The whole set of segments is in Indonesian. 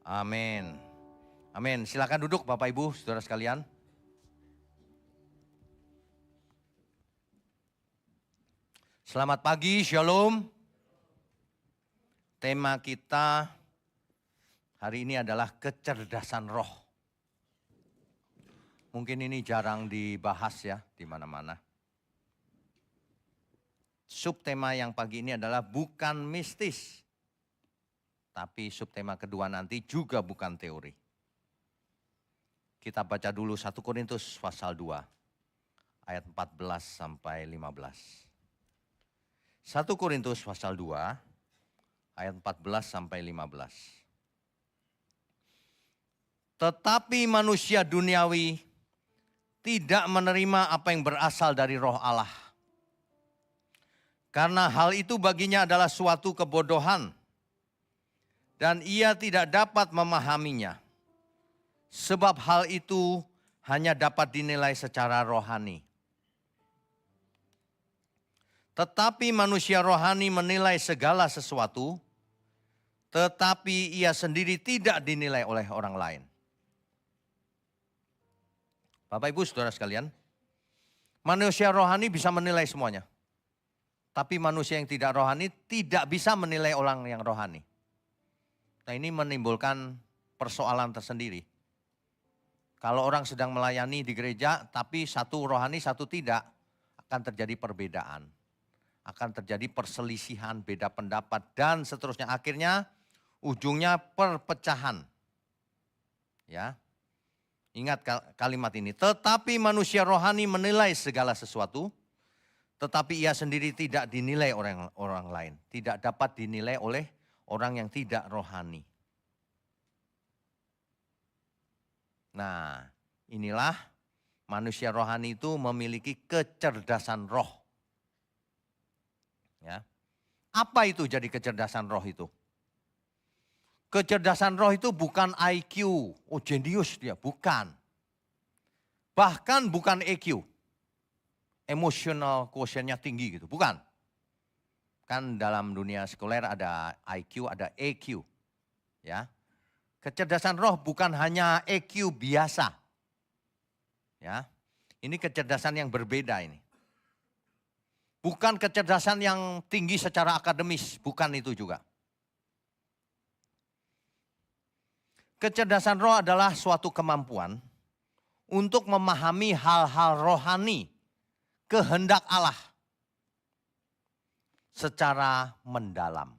Amin. Amin. Silakan duduk Bapak Ibu, saudara sekalian. Selamat pagi, Shalom. Tema kita hari ini adalah kecerdasan roh. Mungkin ini jarang dibahas ya di mana-mana. Subtema yang pagi ini adalah bukan mistis. Tapi subtema kedua nanti juga bukan teori. Kita baca dulu 1 Korintus pasal 2 ayat 14 sampai 15. 1 Korintus pasal 2 ayat 14 sampai 15. Tetapi manusia duniawi tidak menerima apa yang berasal dari roh Allah. Karena hal itu baginya adalah suatu kebodohan. Dan ia tidak dapat memahaminya. Sebab hal itu hanya dapat dinilai secara rohani. Tetapi manusia rohani menilai segala sesuatu, tetapi ia sendiri tidak dinilai oleh orang lain. Bapak Ibu saudara sekalian, manusia rohani bisa menilai semuanya. Tapi manusia yang tidak rohani tidak bisa menilai orang yang rohani. Nah ini menimbulkan persoalan tersendiri. Kalau orang sedang melayani di gereja tapi satu rohani satu tidak, akan terjadi perbedaan. Akan terjadi perselisihan, beda pendapat dan seterusnya. Akhirnya ujungnya perpecahan. Ya. Ingat kalimat ini, tetapi manusia rohani menilai segala sesuatu, tetapi ia sendiri tidak dinilai orang lain. Tidak dapat dinilai oleh orang yang tidak rohani. Nah, inilah manusia rohani itu memiliki kecerdasan roh. Ya. Apa itu jadi kecerdasan roh itu? Kecerdasan roh itu bukan IQ, jenius dia, bukan. Bahkan bukan EQ, emotional quotientnya tinggi gitu, bukan. Kan dalam dunia sekuler ada IQ, ada EQ. Ya. Kecerdasan roh bukan hanya EQ biasa. Ya. Ini kecerdasan yang berbeda ini. Bukan kecerdasan yang tinggi secara akademis, bukan itu juga. Kecerdasan roh adalah suatu kemampuan untuk memahami hal-hal rohani, kehendak Allah secara mendalam.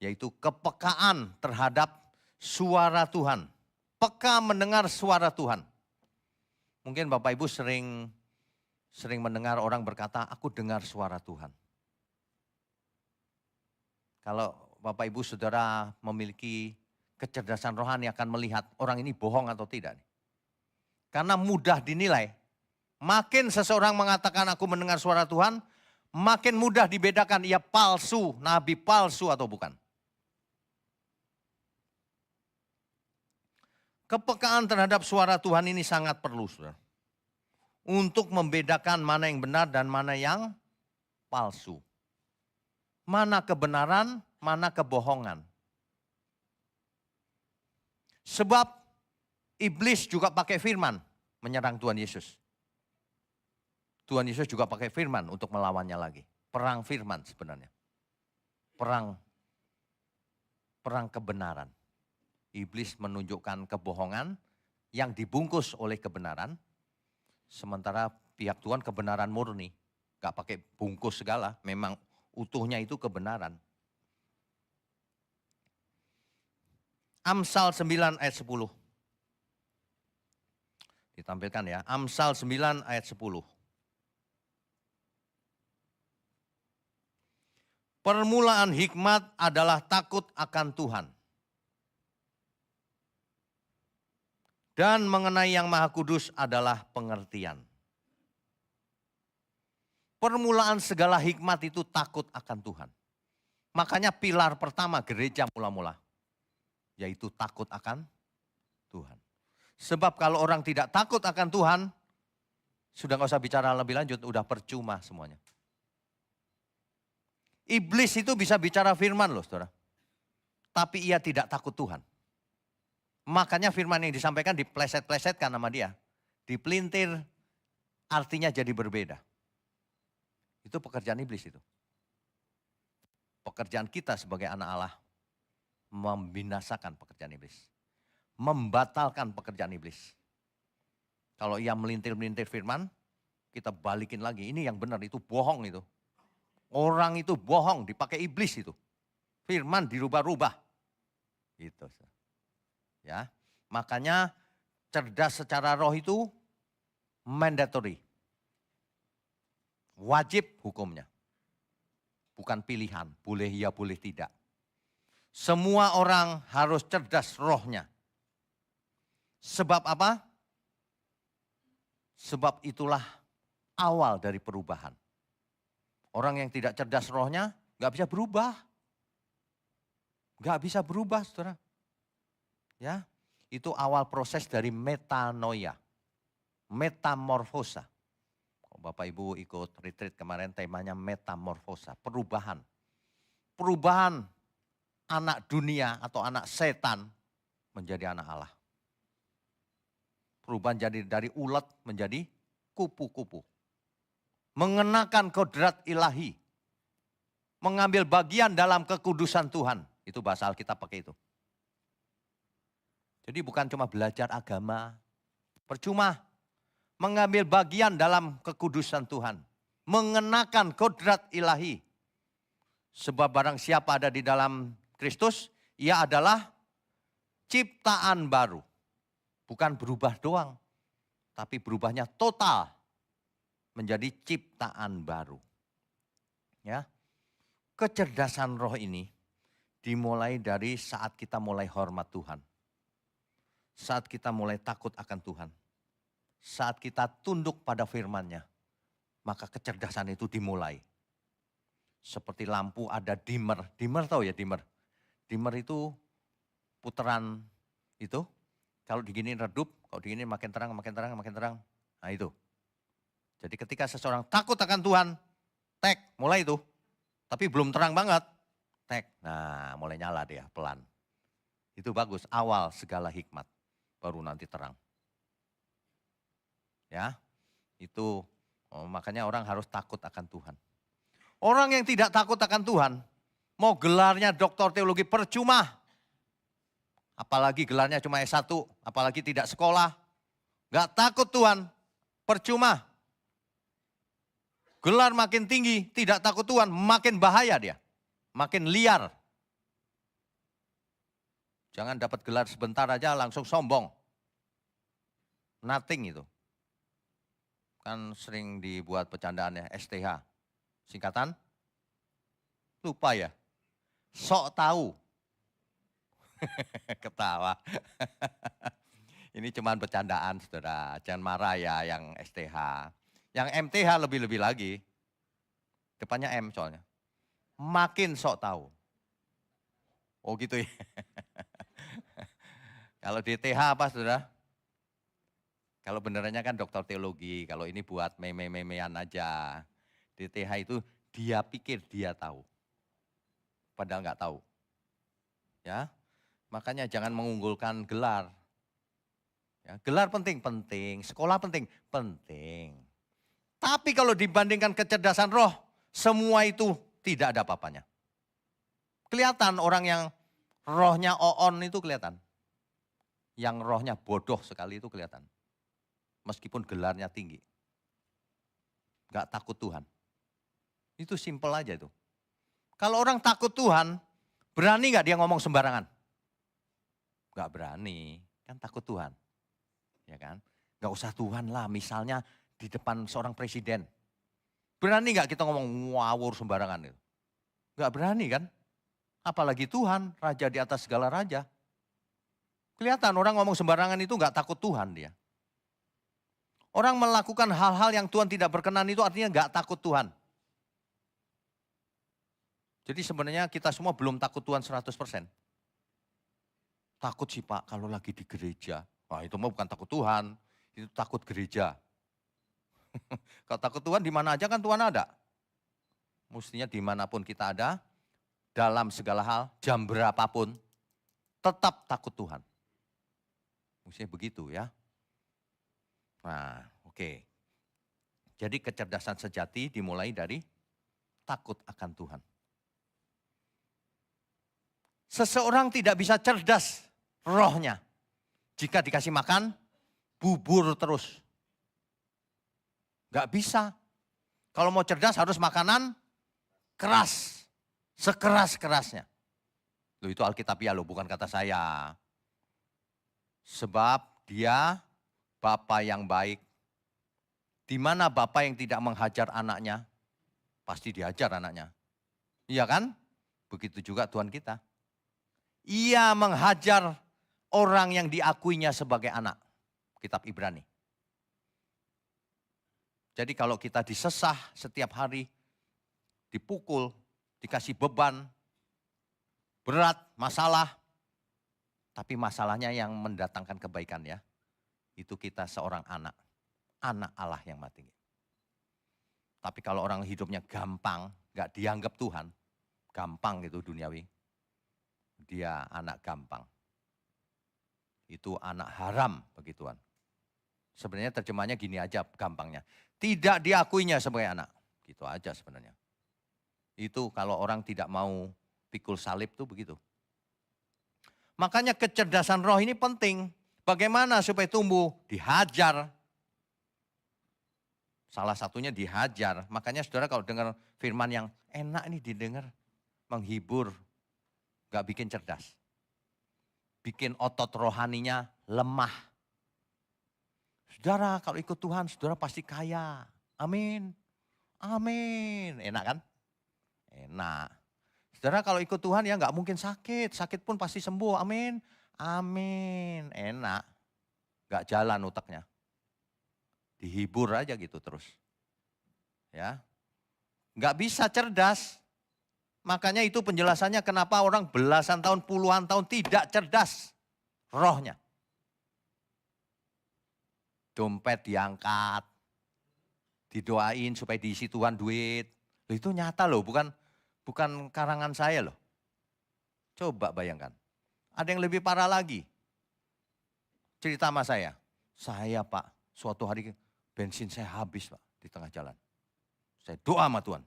Yaitu kepekaan terhadap suara Tuhan. Peka mendengar suara Tuhan. Mungkin Bapak Ibu sering mendengar orang berkata, aku dengar suara Tuhan. Kalau Bapak Ibu Saudara memiliki kecerdasan rohani akan melihat orang ini bohong atau tidak. Karena mudah dinilai. Makin seseorang mengatakan aku mendengar suara Tuhan, makin mudah dibedakan ia palsu, nabi palsu atau bukan. Kepekaan terhadap suara Tuhan ini sangat perlu, saudara. Untuk membedakan mana yang benar dan mana yang palsu. Mana kebenaran, mana kebohongan. Sebab iblis juga pakai firman menyerang Tuhan Yesus. Tuhan Yesus juga pakai firman untuk melawannya lagi. Perang firman sebenarnya. Perang kebenaran. Iblis menunjukkan kebohongan yang dibungkus oleh kebenaran. Sementara pihak Tuhan kebenaran murni. Gak pakai bungkus segala, memang utuhnya itu kebenaran. Amsal 9 ayat 10. Ditampilkan ya, Amsal 9 ayat 10. Permulaan hikmat adalah takut akan Tuhan. Dan mengenai yang Maha Kudus adalah pengertian. Permulaan segala hikmat itu takut akan Tuhan. Makanya pilar pertama gereja mula-mula. Yaitu takut akan Tuhan. Sebab kalau orang tidak takut akan Tuhan, sudah gak usah bicara lebih lanjut, udah percuma semuanya. Iblis itu bisa bicara firman loh saudara. tapi ia tidak takut Tuhan. Makanya firman yang disampaikan dipleset-plesetkan sama dia. Dipelintir, artinya jadi berbeda. Itu pekerjaan iblis itu. Pekerjaan kita sebagai anak Allah, membinasakan pekerjaan iblis. Membatalkan pekerjaan iblis. Kalau ia melintir-melintir firman, kita balikin lagi. Ini yang benar, itu bohong itu. Orang itu bohong, dipakai iblis itu. Firman dirubah-rubah. Gitu. Ya, makanya cerdas secara roh itu mandatory. Wajib hukumnya. Bukan pilihan, boleh ya boleh tidak. Semua orang harus cerdas rohnya. Sebab apa? Sebab itulah awal dari perubahan. Orang yang tidak cerdas rohnya gak bisa berubah. Gak bisa berubah, saudara. Ya, itu awal proses dari metanoia, metamorfosa. Bapak Ibu ikut retreat kemarin temanya metamorfosa, perubahan. Perubahan anak dunia atau anak setan menjadi anak Allah. Perubahan jadi dari ulet menjadi kupu-kupu. Mengenakan kodrat ilahi. Mengambil bagian dalam kekudusan Tuhan. Itu bahasa Alkitab pakai itu. Jadi bukan cuma belajar agama, percuma. Mengambil bagian dalam kekudusan Tuhan. Mengenakan kodrat ilahi. Sebab barang siapa ada di dalam Kristus, ia adalah ciptaan baru. Bukan berubah doang, tapi berubahnya total menjadi ciptaan baru. Ya, kecerdasan roh ini dimulai dari saat kita mulai hormat Tuhan. Saat kita mulai takut akan Tuhan. Saat kita tunduk pada firman-Nya, maka kecerdasan itu dimulai. Seperti lampu ada dimmer. Dimmer tahu ya dimmer? Dimmer itu putaran itu. Kalau diginiin redup, kalau diginiin makin terang, makin terang, makin terang. Nah itu. Jadi ketika seseorang takut akan Tuhan, tek, mulai itu. Tapi belum terang banget, tek. Nah mulai nyala dia, pelan. Itu bagus, awal segala hikmat. Baru nanti terang. Ya, itu makanya orang harus takut akan Tuhan. Orang yang tidak takut akan Tuhan, mau gelarnya doktor teologi percuma. Apalagi gelarnya cuma S1, apalagi tidak sekolah. Gak takut Tuhan, percuma. Gelar makin tinggi, tidak takut Tuhan, makin bahaya dia. Makin liar. Jangan dapat gelar sebentar aja langsung sombong. Nothing itu. Kan sering dibuat bercandaannya STH. Singkatan? Lupa ya. Sok tahu. Ketawa. Ini cuma bercandaan saudara. Jangan marah ya yang STH. Yang MTH lebih-lebih lagi. Depannya M soalnya. Makin sok tahu. Oh gitu ya. Kalau di TH apa saudara? Kalau benerannya kan dokter teologi, kalau ini buat meme-memean aja. Di TH itu dia pikir dia tahu. Padahal nggak tahu. Ya, makanya jangan mengunggulkan gelar. Ya, gelar penting, sekolah penting. Tapi kalau dibandingkan kecerdasan roh, semua itu tidak ada apa-apanya. Kelihatan orang yang rohnya on itu kelihatan. Yang rohnya bodoh sekali itu kelihatan. Meskipun gelarnya tinggi. Gak takut Tuhan. Itu simpel aja itu. Kalau orang takut Tuhan, berani gak dia ngomong sembarangan? Gak berani, kan takut Tuhan. Ya kan? Gak usah Tuhan lah, misalnya di depan seorang presiden. Berani gak kita ngomong ngawur sembarangan itu? Gak berani kan? Apalagi Tuhan, raja di atas segala raja. Kelihatan orang ngomong sembarangan itu gak takut Tuhan dia. Orang melakukan hal-hal yang Tuhan tidak berkenan itu artinya gak takut Tuhan. Jadi sebenarnya kita semua belum takut Tuhan 100%. Takut sih Pak kalau lagi di gereja. Wah itu mah bukan takut Tuhan, itu takut gereja. Kalau takut Tuhan di mana aja kan Tuhan ada. Mestinya dimanapun kita ada, dalam segala hal, jam berapapun, tetap takut Tuhan. Mestinya begitu ya. Nah, oke. Jadi kecerdasan sejati dimulai dari takut akan Tuhan. Seseorang tidak bisa cerdas rohnya jika dikasih makan bubur terus. Gak bisa. Kalau mau cerdas harus makanan keras, sekeras-kerasnya. Loh, itu Alkitabiah loh, bukan kata saya. Sebab dia Bapa yang baik. Di mana Bapa yang tidak menghajar anaknya, pasti dihajar anaknya. Iya kan? Begitu juga Tuhan kita. Ia menghajar orang yang diakuinya sebagai anak. Kitab Ibrani. Jadi kalau kita disesah setiap hari, dipukul, dikasih beban, berat, masalah, tapi masalahnya yang mendatangkan kebaikan ya, itu kita seorang anak Allah yang mati. Tapi kalau orang hidupnya gampang, gak dianggap Tuhan, gampang gitu duniawi, dia anak gampang. Itu anak haram bagi Tuhan. Sebenarnya terjemahnya gini aja gampangnya. Tidak diakuinya sebagai anak. Gitu aja sebenarnya. Itu kalau orang tidak mau pikul salib tuh begitu. Makanya kecerdasan roh ini penting. Bagaimana supaya tumbuh? Dihajar. Salah satunya dihajar. Makanya saudara kalau dengar firman yang enak nih didengar. Menghibur. Gak bikin cerdas. Bikin otot rohaninya lemah. Saudara kalau ikut Tuhan, saudara pasti kaya. Amin. Amin. Enak kan? Enak. Saudara kalau ikut Tuhan ya gak mungkin sakit. Sakit pun pasti sembuh. Amin. Amin. Enak. Gak jalan otaknya. Dihibur aja gitu terus. Ya. Gak bisa cerdas. Makanya itu penjelasannya kenapa orang belasan tahun, puluhan tahun tidak cerdas rohnya. Dompet diangkat, didoain supaya diisi Tuhan duit. Loh, itu nyata loh, bukan karangan saya loh. Coba bayangkan, ada yang lebih parah lagi. Cerita sama saya Pak, suatu hari bensin saya habis Pak di tengah jalan. Saya doa sama Tuhan,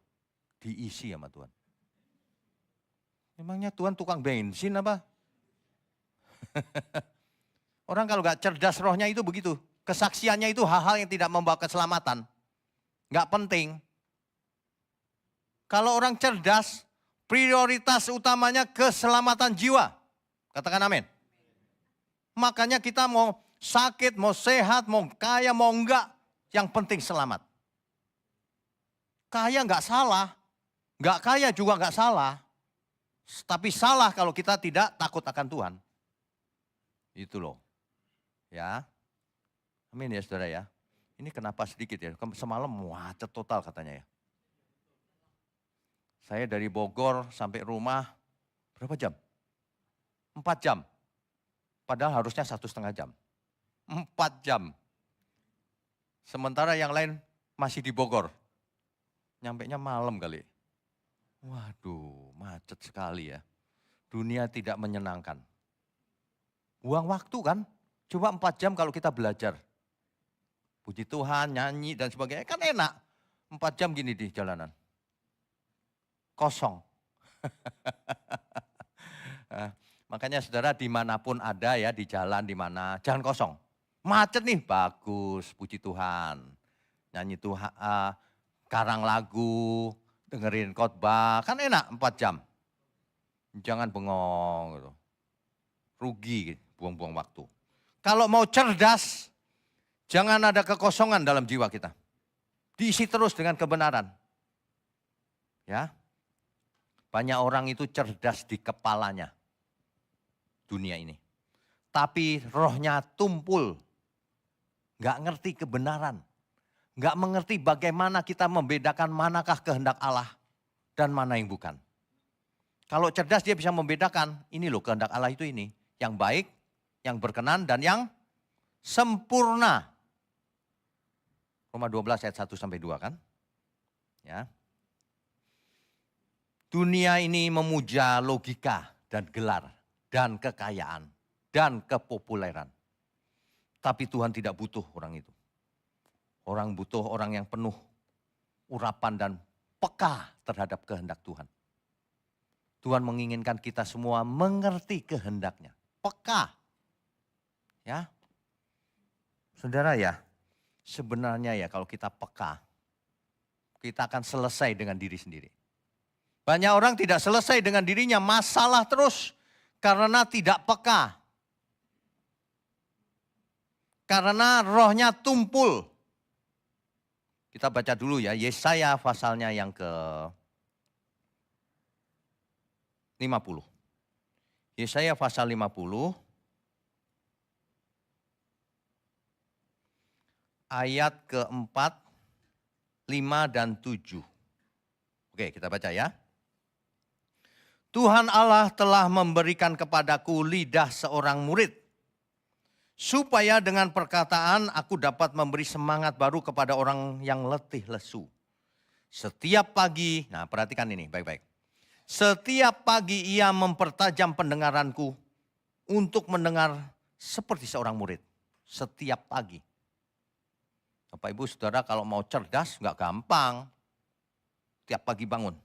diisi sama Tuhan. Memangnya Tuhan tukang bensin apa? Orang kalau gak cerdas rohnya itu begitu. Kesaksiannya itu hal-hal yang tidak membawa keselamatan. Gak penting. Kalau orang cerdas, prioritas utamanya keselamatan jiwa. Katakan amin. Makanya kita mau sakit, mau sehat, mau kaya, mau enggak. Yang penting selamat. Kaya gak salah. Gak kaya juga gak salah. Tapi salah kalau kita tidak takut akan Tuhan. Itu loh. Ya. Amin ya saudara ya. Ini kenapa sedikit ya. Semalam macet total katanya ya. Saya dari Bogor sampai rumah berapa jam? 4 jam. Padahal harusnya 1,5 jam. 4 jam. Sementara yang lain masih di Bogor. Nyampenya malam kali. Waduh, macet sekali ya. Dunia tidak menyenangkan. Buang waktu kan? Coba 4 jam kalau kita belajar. Puji Tuhan, nyanyi dan sebagainya. Kan enak. 4 jam gini di jalanan. Kosong. Makanya saudara dimanapun ada ya, di jalan dimana, jangan kosong. Macet nih, bagus, puji Tuhan. Nyanyi Tuhan, karang lagu, dengerin khotbah, kan enak 4 jam. Jangan bengong gitu. Rugi buang-buang waktu. Kalau mau cerdas, jangan ada kekosongan dalam jiwa kita. Diisi terus dengan kebenaran. Ya. Banyak orang itu cerdas di kepalanya. Dunia ini. Tapi rohnya tumpul. Gak ngerti kebenaran. Gak mengerti bagaimana kita membedakan manakah kehendak Allah dan mana yang bukan. Kalau cerdas dia bisa membedakan, ini loh kehendak Allah itu ini. Yang baik, yang berkenan dan yang sempurna. Roma 12 ayat 1-2 kan. Ya. Dunia ini memuja logika dan gelar dan kekayaan dan kepopuleran. Tapi Tuhan tidak butuh orang itu. Orang butuh orang yang penuh urapan dan peka terhadap kehendak Tuhan. Tuhan menginginkan kita semua mengerti kehendaknya. Peka. Ya. Saudara ya, sebenarnya ya kalau kita peka, kita akan selesai dengan diri sendiri. Banyak orang tidak selesai dengan dirinya, masalah terus karena tidak peka. Karena rohnya tumpul. Kita baca dulu ya, Yesaya pasalnya yang ke 50. Yesaya pasal 50 ayat keempat, 5 dan 7. Oke, kita baca ya. Tuhan Allah telah memberikan kepadaku lidah seorang murid, supaya dengan perkataan aku dapat memberi semangat baru kepada orang yang letih lesu. Setiap pagi, nah perhatikan ini baik-baik. Setiap pagi ia mempertajam pendengaranku untuk mendengar seperti seorang murid. Setiap pagi. Bapak Ibu Saudara kalau mau cerdas nggak gampang. Tiap pagi bangun.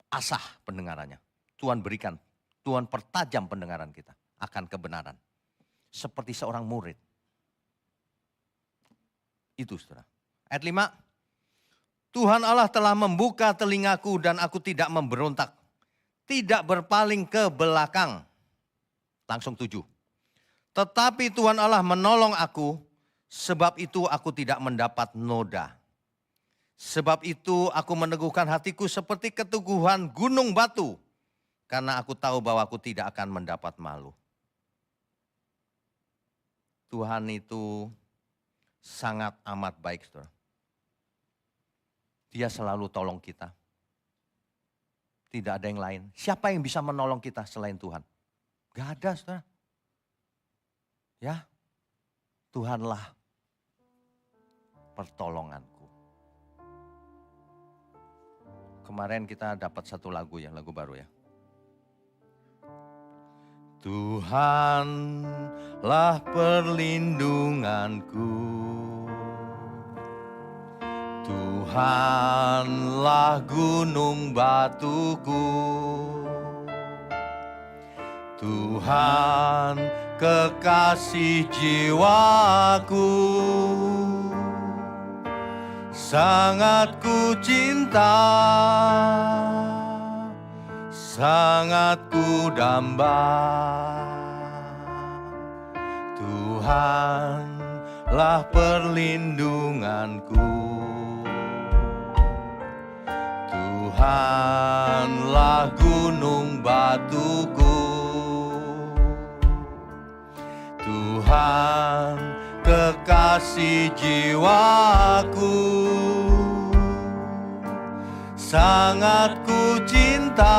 Asah pendengarannya. Tuhan berikan, Tuhan pertajam pendengaran kita akan kebenaran. Seperti seorang murid. Itu Saudara. Ayat 5. Tuhan Allah telah membuka telingaku dan aku tidak memberontak. Tidak berpaling ke belakang. Langsung 7. Tetapi Tuhan Allah menolong aku, sebab itu aku tidak mendapat noda. Sebab itu aku meneguhkan hatiku seperti keteguhan gunung batu. Karena aku tahu bahwa aku tidak akan mendapat malu. Tuhan itu sangat amat baik, Saudara. Dia selalu tolong kita. Tidak ada yang lain. Siapa yang bisa menolong kita selain Tuhan? Gak ada, Saudara. Ya, Tuhanlah pertolonganku. Kemarin kita dapat satu lagu ya, lagu baru ya. Tuhanlah perlindunganku. Tuhanlah gunung batuku. Tuhan kekasih jiwaku. Sangat ku cinta, sangat ku damba. Tuhanlah perlindunganku. Tuhanlah gunung batuku. Tuhan kekasih jiwaku. Sangat ku cinta,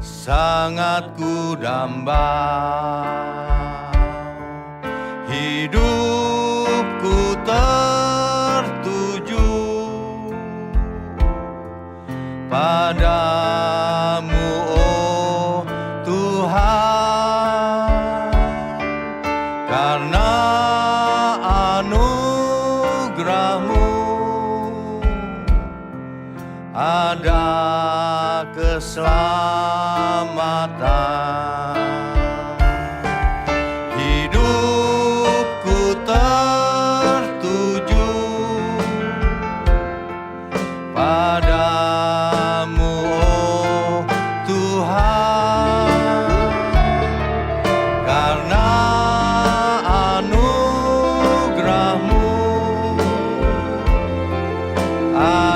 sangat ku damba. Hidupku tertuju padamu, oh Tuhan, karena anugerah-Mu ada keselamatan. Hidupku tertuju padamu, oh Tuhan, karena anugerah-Mu ada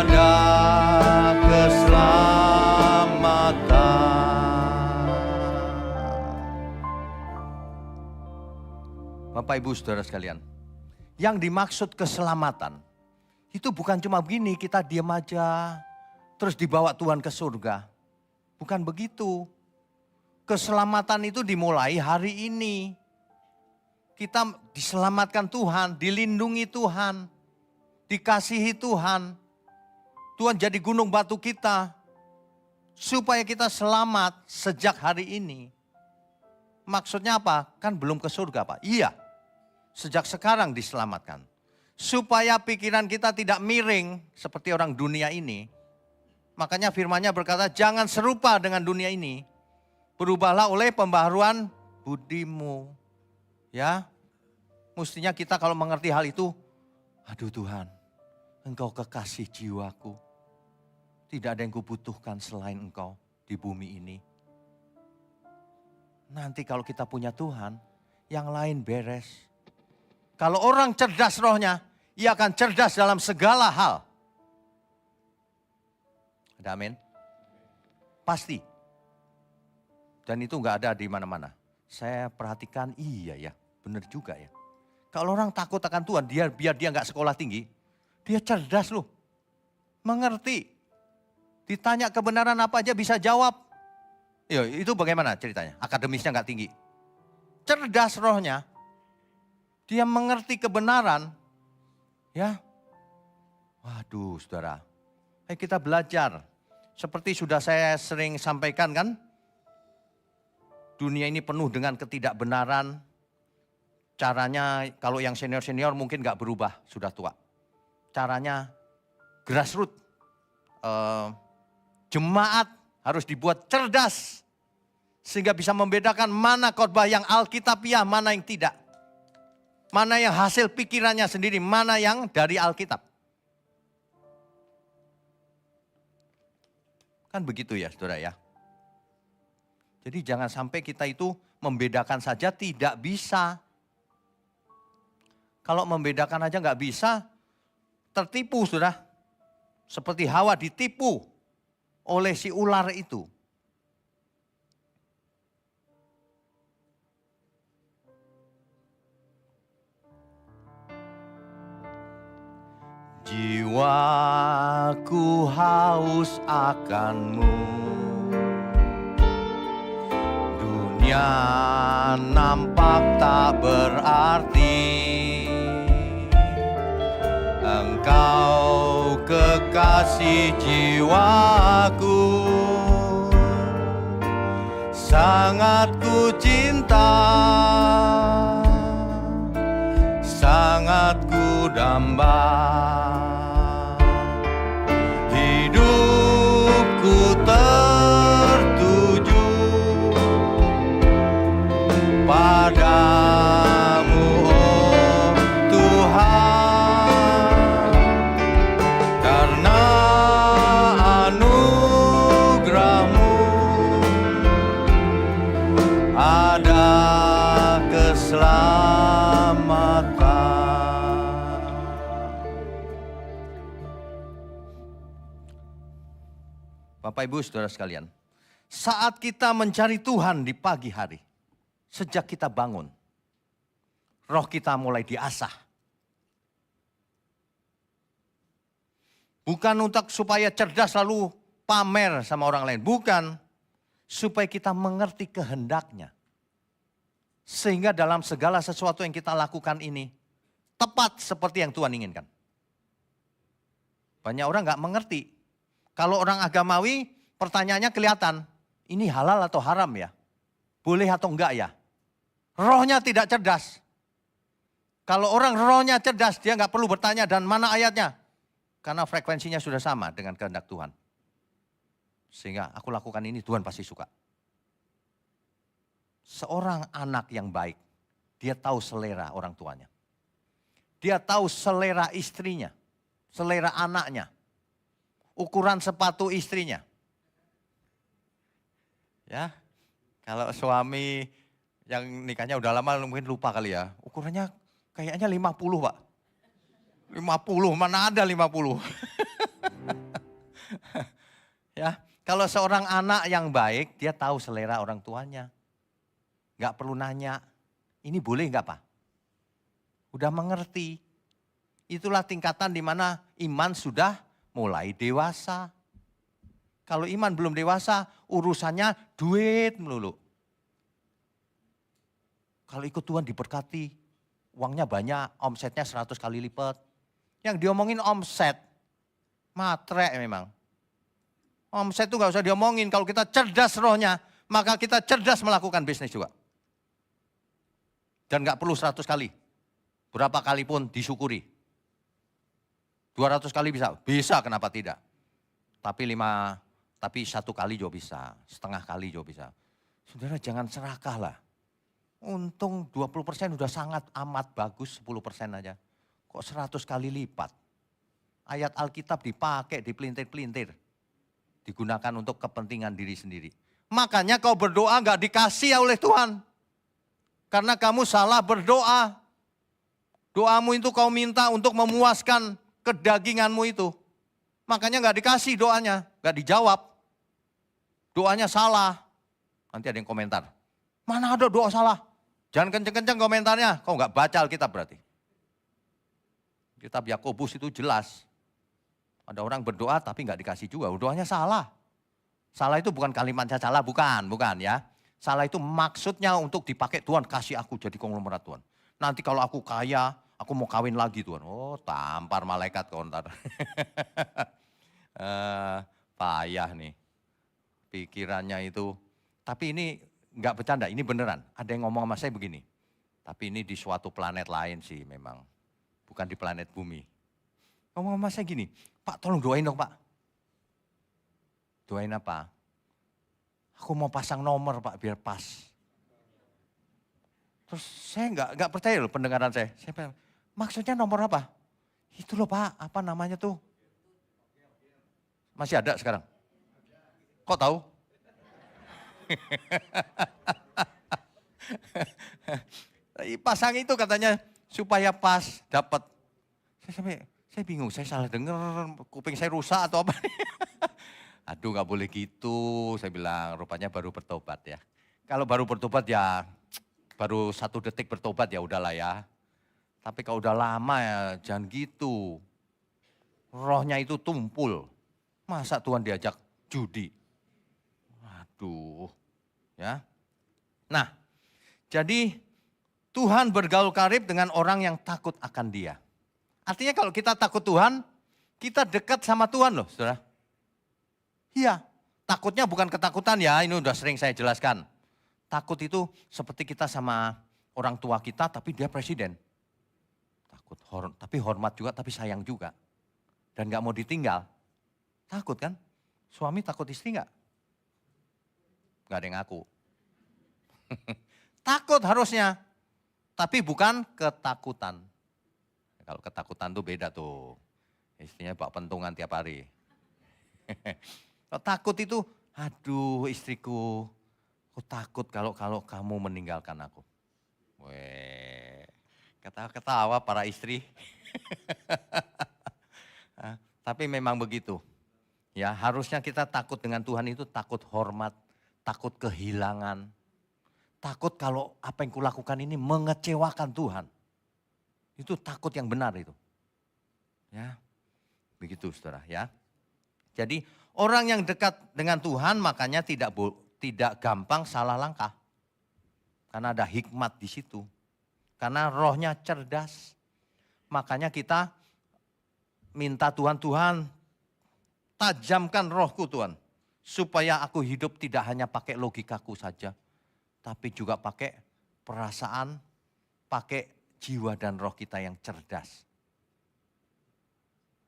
Bapak Ibu Saudara sekalian, yang dimaksud keselamatan itu bukan cuma begini kita diam aja terus dibawa Tuhan ke surga. Bukan begitu. Keselamatan itu dimulai hari ini. Kita diselamatkan Tuhan, dilindungi Tuhan, dikasihi Tuhan. Tuhan jadi gunung batu kita. Supaya kita selamat sejak hari ini. Maksudnya apa? Kan belum ke surga Pak. Iya, sejak sekarang diselamatkan. Supaya pikiran kita tidak miring seperti orang dunia ini. Makanya firman-Nya berkata, jangan serupa dengan dunia ini. Berubahlah oleh pembaharuan budimu. Ya, mestinya kita kalau mengerti hal itu, aduh Tuhan, Engkau kekasih jiwaku. Tidak ada yang kubutuhkan selain Engkau di bumi ini. Nanti kalau kita punya Tuhan, yang lain beres. Kalau orang cerdas rohnya, ia akan cerdas dalam segala hal. Ada amin? Pasti. Dan itu enggak ada di mana-mana. Saya perhatikan, iya ya, benar juga ya. Kalau orang takut akan Tuhan, biar dia enggak sekolah tinggi, dia cerdas loh. Mengerti. Ditanya kebenaran apa aja bisa jawab. Ya, itu bagaimana ceritanya? Akademisnya enggak tinggi. Cerdas rohnya. Dia mengerti kebenaran. Ya. Waduh saudara. Ayo kita belajar. Seperti sudah saya sering sampaikan kan. Dunia ini penuh dengan ketidakbenaran. Caranya kalau yang senior-senior mungkin enggak berubah. Sudah tua. Caranya grassroots. Jemaat harus dibuat cerdas. Sehingga bisa membedakan mana khotbah yang alkitabiah, mana yang tidak. Mana yang hasil pikirannya sendiri, mana yang dari Alkitab. Kan begitu ya saudara ya. Jadi jangan sampai kita itu membedakan saja tidak bisa. Kalau membedakan aja nggak bisa, tertipu saudara. Seperti Hawa ditipu oleh si ular itu. Jiwaku haus akanmu, dunia nampak tak berarti, Engkau kekasih jiwaku, sangat ku cinta, sangat ku damba. Hidupku tertuju padamu, oh Tuhan, karena anugerah-Mu ada keselamatan. Bapak Ibu Saudara sekalian, saat kita mencari Tuhan di pagi hari, sejak kita bangun, roh kita mulai diasah. Bukan untuk supaya cerdas lalu pamer sama orang lain, bukan. Supaya kita mengerti kehendaknya. Sehingga dalam segala sesuatu yang kita lakukan ini, tepat seperti yang Tuhan inginkan. Banyak orang gak mengerti. Kalau orang agamawi, pertanyaannya kelihatan, ini halal atau haram ya? Boleh atau enggak ya? Rohnya tidak cerdas. Kalau orang rohnya cerdas, dia enggak perlu bertanya dan mana ayatnya. Karena frekuensinya sudah sama dengan kehendak Tuhan. Sehingga aku lakukan ini, Tuhan pasti suka. Seorang anak yang baik, dia tahu selera orang tuanya. Dia tahu selera istrinya, selera anaknya. Ukuran sepatu istrinya. Ya, kalau suami yang nikahnya udah lama mungkin lupa kali ya. Ukurannya kayaknya 50 Pak. 50, mana ada 50. Ya, kalau seorang anak yang baik, dia tahu selera orang tuanya. Gak perlu nanya, ini boleh gak Pak? Udah mengerti. Itulah tingkatan di mana iman sudah mulai dewasa. Kalau iman belum dewasa, urusannya duit melulu. Kalau ikut Tuhan diberkati, uangnya banyak, omsetnya 100 kali lipat. Yang diomongin omset, Matre memang. Omset itu nggak usah diomongin, kalau kita cerdas rohnya, maka kita cerdas melakukan bisnis juga. Dan nggak perlu 100 kali. Berapa kali pun disyukuri. 200 kali bisa, bisa kenapa tidak. Tapi 1 kali juga bisa, setengah kali juga bisa. Saudara jangan serakah lah. Untung 20% udah sangat amat bagus, 10% aja. Kok 100 kali lipat? Ayat Alkitab dipakai, dipelintir-pelintir. Digunakan untuk kepentingan diri sendiri. Makanya kau berdoa gak dikasih oleh Tuhan. Karena kamu salah berdoa. Doamu itu kau minta untuk memuaskan kedaginganmu itu. Makanya gak dikasih doanya, gak dijawab. Doanya salah. Nanti ada yang komentar. Mana ada doa salah? Jangan kenceng-kenceng komentarnya. Kau gak baca Alkitab berarti. Kitab Yakobus itu jelas. Ada orang berdoa tapi nggak dikasih juga, doanya salah. Salah itu bukan kalimatnya salah, bukan ya. Salah itu maksudnya untuk dipakai Tuhan, kasih aku jadi konglomerat Tuhan. Nanti kalau aku kaya, aku mau kawin lagi Tuhan. Oh tampar malaikat kau ntar. Payah nih pikirannya itu. Tapi ini nggak bercanda, ini beneran. Ada yang ngomong sama saya begini. Tapi ini di suatu planet lain sih memang. Bukan di planet bumi. Ngomong sama saya gini, Pak tolong doain dong Pak. Doain apa? Aku mau pasang nomor Pak biar pas. Terus saya nggak percaya loh pendengaran saya. Saya bilang, maksudnya nomor apa? Itu loh Pak, apa namanya tuh? Masih ada sekarang? Kok tahu? Pasang itu katanya supaya pas dapat. Saya bingung, saya salah dengar, kuping saya rusak atau apa. Aduh gak boleh gitu, saya bilang rupanya baru bertobat ya. Kalau baru bertobat ya baru 1 detik bertobat ya udahlah ya. Tapi kalau udah lama ya jangan gitu. Rohnya itu tumpul. Masa Tuhan diajak judi? Aduh ya. Nah jadi Tuhan bergaul karib dengan orang yang takut akan Dia. Artinya kalau kita takut Tuhan, kita dekat sama Tuhan loh saudara. Iya, takutnya bukan ketakutan ya, ini udah sering saya jelaskan. Takut itu seperti kita sama orang tua kita tapi dia presiden. Takut, tapi hormat juga tapi sayang juga. Dan gak mau ditinggal. Takut kan? Suami takut istri gak? Gak ada yang ngaku. Takut harusnya, tapi bukan ketakutan. Kalau ketakutan tuh beda tuh. Istrinya bawa pentungan tiap hari. Takut itu, aduh istriku, aku takut kalau kamu meninggalkan aku. Weh, ketawa-ketawa para istri. Tapi memang begitu. Ya, harusnya kita takut dengan Tuhan itu takut hormat, takut kehilangan. Takut kalau apa yang kulakukan ini mengecewakan Tuhan. Itu takut yang benar itu. Ya, begitu saudara ya. Jadi orang yang dekat dengan Tuhan makanya tidak gampang salah langkah. Karena ada hikmat di situ. Karena rohnya cerdas. Makanya kita minta Tuhan, tajamkan rohku Tuhan. Supaya aku hidup tidak hanya pakai logikaku saja. Tapi juga pakai perasaan, pakai jiwa dan roh kita yang cerdas.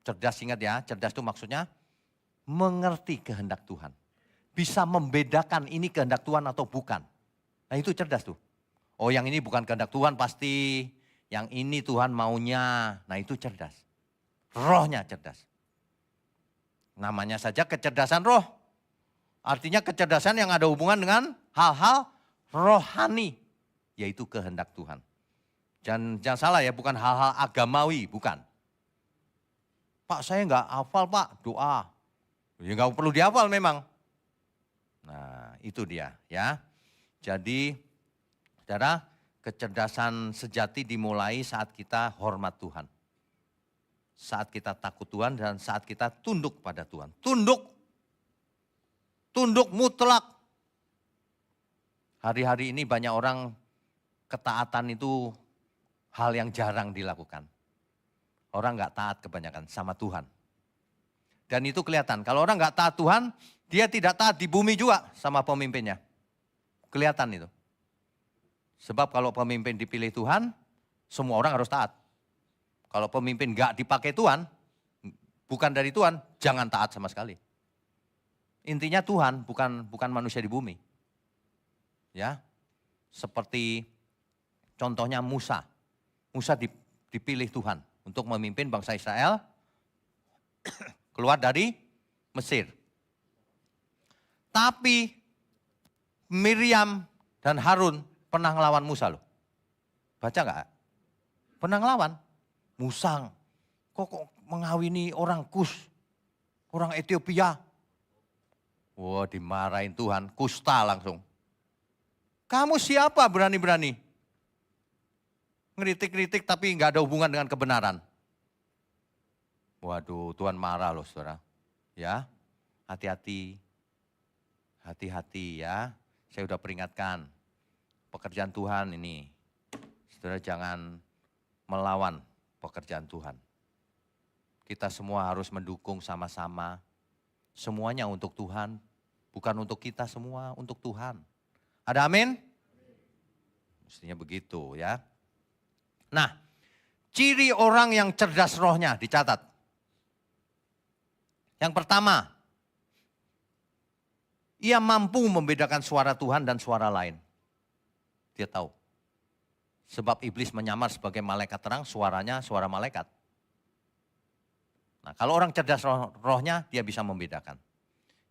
Cerdas ingat ya, cerdas itu maksudnya mengerti kehendak Tuhan. Bisa membedakan ini kehendak Tuhan atau bukan. Nah itu cerdas tuh. Oh yang ini bukan kehendak Tuhan pasti, yang ini Tuhan maunya. Nah itu cerdas. Rohnya cerdas. Namanya saja kecerdasan roh. Artinya kecerdasan yang ada hubungan dengan hal-hal rohani. Yaitu kehendak Tuhan. Jangan salah ya, bukan hal-hal agamawi, bukan. Pak saya nggak hafal Pak, doa. Ya nggak perlu dihafal memang. Nah itu dia ya. Jadi saudara, kecerdasan sejati dimulai saat kita hormat Tuhan. Saat kita takut Tuhan dan saat kita tunduk pada Tuhan. Tunduk mutlak. Hari-hari ini banyak orang ketaatan itu hal yang jarang dilakukan. Orang nggak taat kebanyakan sama Tuhan. Dan itu kelihatan. Kalau orang nggak taat Tuhan, dia tidak taat di bumi juga sama pemimpinnya. Kelihatan itu. Sebab kalau pemimpin dipilih Tuhan, semua orang harus taat. Kalau pemimpin nggak dipakai Tuhan, bukan dari Tuhan, jangan taat sama sekali. Intinya Tuhan, bukan manusia di bumi. Ya, seperti contohnya Musa. Musa dipilih Tuhan untuk memimpin bangsa Israel keluar dari Mesir. Tapi Miriam dan Harun pernah ngelawan Musa loh. Baca nggak? Pernah ngelawan. Musa kok mengawini orang Kus, orang Ethiopia. Wah, dimarahin Tuhan, kusta langsung. Kamu siapa berani-berani? Ngeritik-kritik tapi nggak ada hubungan dengan kebenaran. Waduh, Tuhan marah loh saudara. Ya, hati-hati. Hati-hati ya. Saya udah peringatkan. Pekerjaan Tuhan ini. Saudara jangan melawan pekerjaan Tuhan. Kita semua harus mendukung sama-sama. Semuanya untuk Tuhan. Bukan untuk kita semua, untuk Tuhan. Ada amin? Mestinya begitu ya. Nah, ciri orang yang cerdas rohnya dicatat. Yang pertama, ia mampu membedakan suara Tuhan dan suara lain. Dia tahu. Sebab iblis menyamar sebagai malaikat terang, suaranya suara malaikat. Nah, kalau orang cerdas rohnya, dia bisa membedakan.